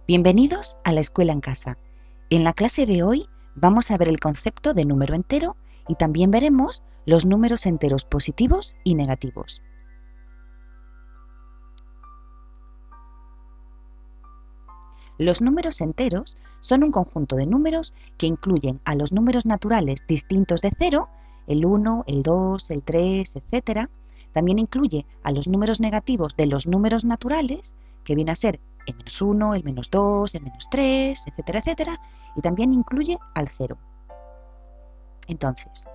Bienvenidos a la Escuela en Casa. En la clase de hoy vamos a ver el concepto de número entero y también veremos los números enteros positivos y negativos. Los números enteros son un conjunto de números que incluyen a los números naturales distintos de 0, el 1, el 2, el 3, etc. También incluye a los números negativos de los números naturales, que viene a ser el -1, el -2, el -3, etcétera, etcétera, y también incluye al 0. Entonces,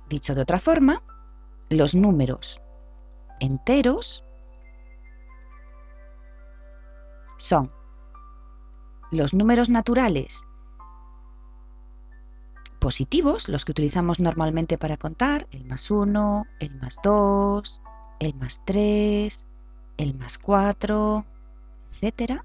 dicho de otra forma, los números enteros son los números naturales positivos, los que utilizamos normalmente para contar, el +1, el +2, el +3, el +4, etc.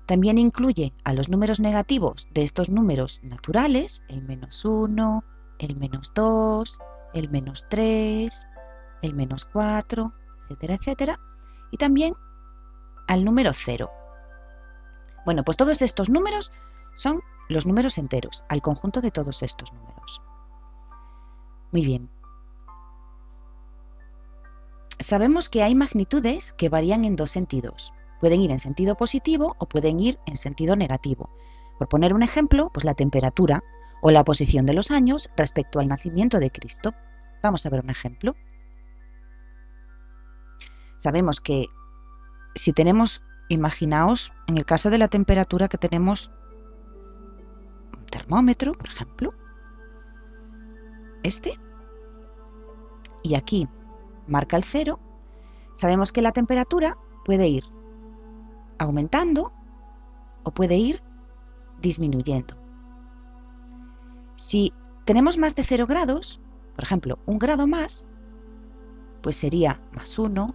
También incluye a los números negativos de estos números naturales, el -1, el -2, el -3, el -4, etcétera, etcétera. Y también al número 0. Bueno, pues todos estos números son los números enteros, al conjunto de todos estos números. Muy bien. Sabemos que hay magnitudes que varían en dos sentidos. Pueden ir en sentido positivo o pueden ir en sentido negativo. Por poner un ejemplo, pues la temperatura o la posición de los años respecto al nacimiento de Cristo. Vamos a ver un ejemplo. Sabemos que si tenemos, imaginaos, en el caso de la temperatura que tenemos un termómetro, por ejemplo, y aquí marca el 0, sabemos que la temperatura puede ir aumentando o puede ir disminuyendo. Si tenemos más de 0 grados, por ejemplo, 1 grado más, pues sería +1,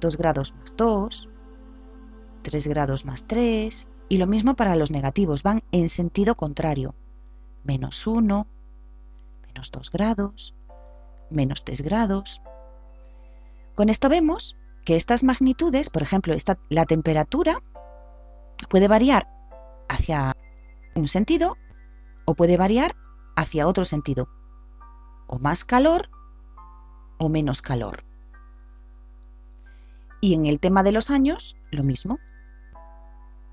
2 grados +2, 3 grados +3, y lo mismo para los negativos, van en sentido contrario. -1, -2 grados, -3 grados. Con esto vemos que estas magnitudes, por ejemplo, la temperatura puede variar hacia un sentido o puede variar hacia otro sentido, o más calor o menos calor. Y en el tema de los años, lo mismo.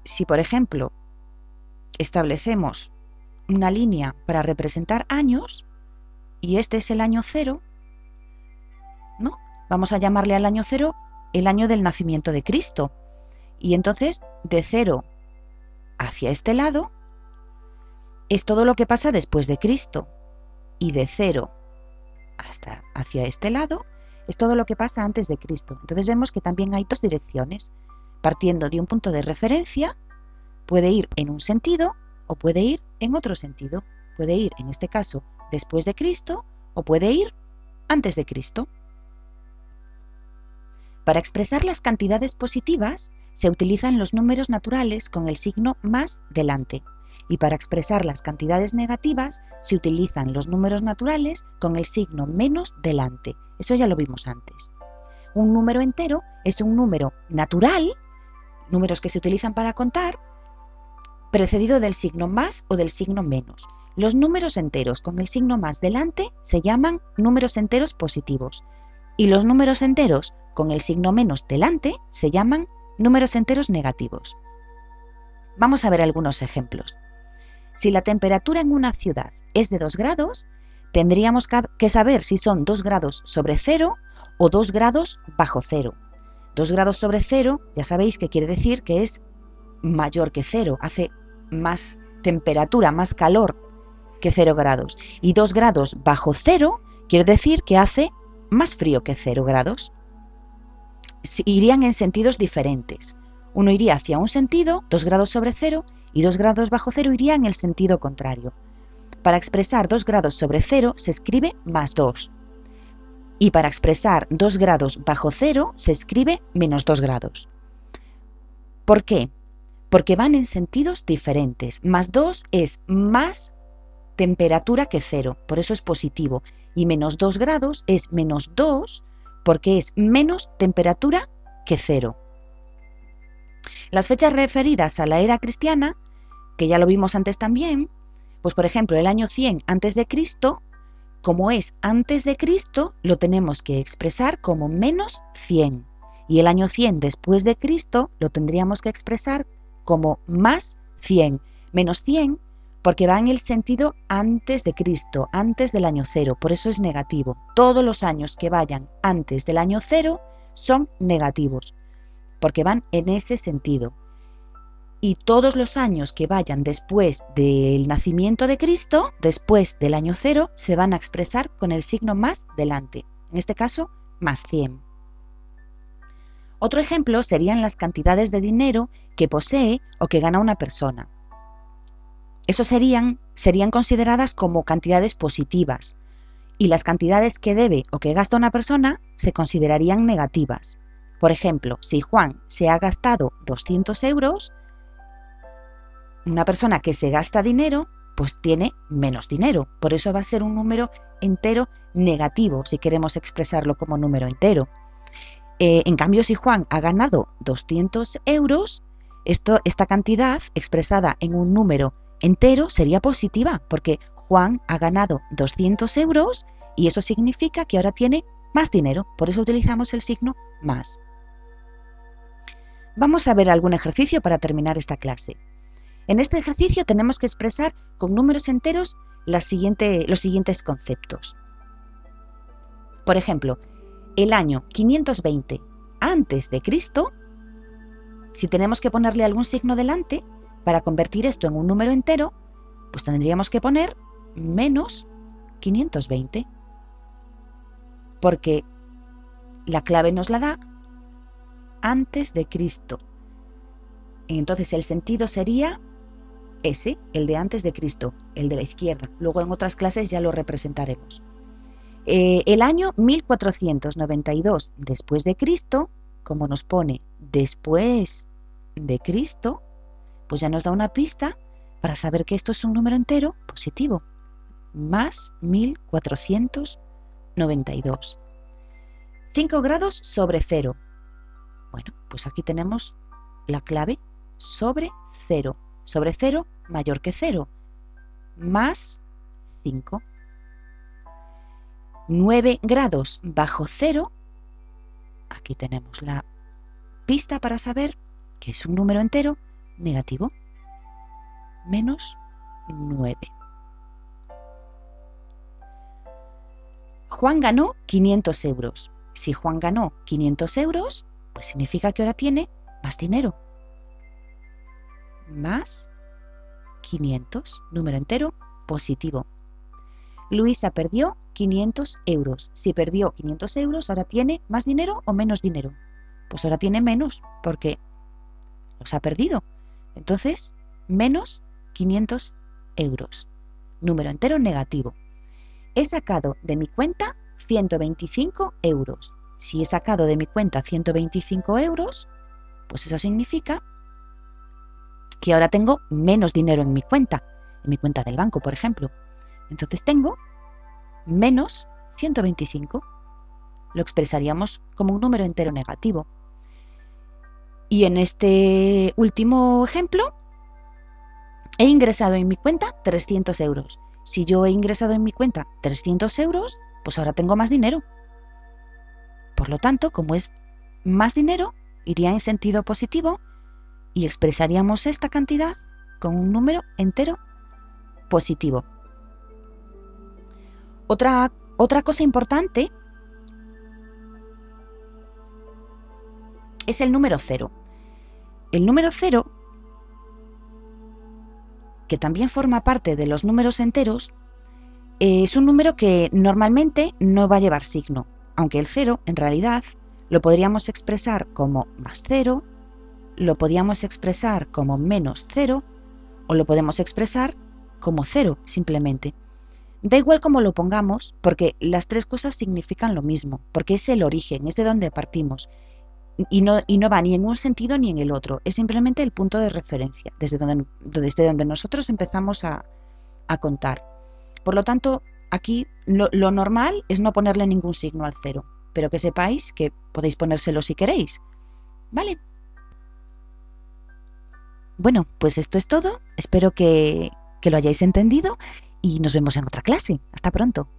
Si, por ejemplo, establecemos una línea para representar años, y este es el año 0, ¿no? Vamos a llamarle al año 0 el año del nacimiento de Cristo. Y entonces, de 0 hacia este lado, es todo lo que pasa después de Cristo. Y de 0 hasta hacia este lado, es todo lo que pasa antes de Cristo. Entonces vemos que también hay dos direcciones. Partiendo de un punto de referencia, puede ir en un sentido o puede ir en otro sentido. Puede ir, en este caso, después de Cristo o puede ir antes de Cristo. Para expresar las cantidades positivas se utilizan los números naturales con el signo más delante, y para expresar las cantidades negativas se utilizan los números naturales con el signo menos delante. Eso ya lo vimos antes. Un número entero es un número natural, números que se utilizan para contar, precedido del signo más o del signo menos. Los números enteros con el signo más delante se llaman números enteros positivos, y los números enteros con el signo menos delante se llaman números enteros negativos. Vamos a ver algunos ejemplos. Si la temperatura en una ciudad es de 2 grados, tendríamos que saber si son 2 grados sobre 0 o 2 grados bajo 0. 2 grados sobre 0, ya sabéis que quiere decir que es mayor que 0, hace más temperatura, más calor que 0 grados. Y 2 grados bajo 0 quiere decir que hace más frío que 0 grados. Irían en sentidos diferentes. Uno iría hacia un sentido, 2 grados sobre 0, y 2 grados bajo 0 iría en el sentido contrario. Para expresar 2 grados sobre 0 se escribe +2. Y para expresar 2 grados bajo 0 se escribe -2 grados. ¿Por qué? Porque van en sentidos diferentes. +2 es más temperatura que 0, por eso es positivo. Y -2 grados es -2 porque es menos temperatura que 0. Las fechas referidas a la era cristiana, que ya lo vimos antes también, pues por ejemplo el año 100 antes de Cristo, como es antes de Cristo, lo tenemos que expresar como menos 100. Y el año 100 después de Cristo lo tendríamos que expresar como más 100. Menos 100 porque va en el sentido antes de Cristo, antes del año 0, por eso es negativo. Todos los años que vayan antes del año 0 son negativos, porque van en ese sentido. Y todos los años que vayan después del nacimiento de Cristo, después del año 0, se van a expresar con el signo más delante, en este caso, más 100. Otro ejemplo serían las cantidades de dinero que posee o que gana una persona. Eso serían consideradas como cantidades positivas, y las cantidades que debe o que gasta una persona se considerarían negativas. Por ejemplo, si Juan se ha gastado 200 euros, una persona que se gasta dinero, pues tiene menos dinero. Por eso va a ser un número entero negativo, si queremos expresarlo como número entero. En cambio, si Juan ha ganado 200 euros, esta cantidad expresada en un número entero sería positiva, porque Juan ha ganado 200 euros y eso significa que ahora tiene más dinero. Por eso utilizamos el signo más. Vamos a ver algún ejercicio para terminar esta clase. En este ejercicio tenemos que expresar con números enteros los siguientes conceptos. Por ejemplo, el año 520 antes de Cristo, si tenemos que ponerle algún signo delante para convertir esto en un número entero, pues tendríamos que poner menos 520, porque la clave nos la da antes de Cristo. Entonces el sentido sería ese, el de antes de Cristo, el de la izquierda. Luego en otras clases ya lo representaremos. El año 1492 después de Cristo, como nos pone después de Cristo, pues ya nos da una pista para saber que esto es un número entero positivo. Más 1492. 5 grados sobre 0. Bueno, pues aquí tenemos la clave sobre 0. Sobre 0 mayor que 0. Más 5. 9 grados bajo 0. Aquí tenemos la pista para saber que es un número entero negativo. Menos 9. Juan ganó 500 euros. Si Juan ganó 500 euros, pues significa que ahora tiene más dinero. Más 500, número entero positivo. Luisa perdió 500 euros. Si perdió 500 euros, ¿ahora tiene más dinero o menos dinero? Pues ahora tiene menos, porque los ha perdido. Entonces, menos 500 euros. Número entero negativo. He sacado de mi cuenta 125 euros. Si he sacado de mi cuenta 125 euros, pues eso significa que ahora tengo menos dinero en mi cuenta del banco, por ejemplo. Entonces tengo menos 125. Lo expresaríamos como un número entero negativo. Y en este último ejemplo, he ingresado en mi cuenta 300 euros. Si yo he ingresado en mi cuenta 300 euros, pues ahora tengo más dinero. Por lo tanto, como es más dinero, iría en sentido positivo y expresaríamos esta cantidad con un número entero positivo. Otra cosa importante es el número 0. El número 0, que también forma parte de los números enteros, es un número que normalmente no va a llevar signo, aunque el 0 en realidad lo podríamos expresar como más 0, lo podríamos expresar como menos 0 o lo podemos expresar como 0 simplemente. Da igual cómo lo pongamos, porque las tres cosas significan lo mismo, porque es el origen, es de donde partimos. Y no va ni en un sentido ni en el otro, es simplemente el punto de referencia, desde donde nosotros empezamos a contar. Por lo tanto, aquí lo normal es no ponerle ningún signo al 0, pero que sepáis que podéis ponérselo si queréis, ¿vale? Bueno, pues esto es todo. Espero que lo hayáis entendido y nos vemos en otra clase. Hasta pronto.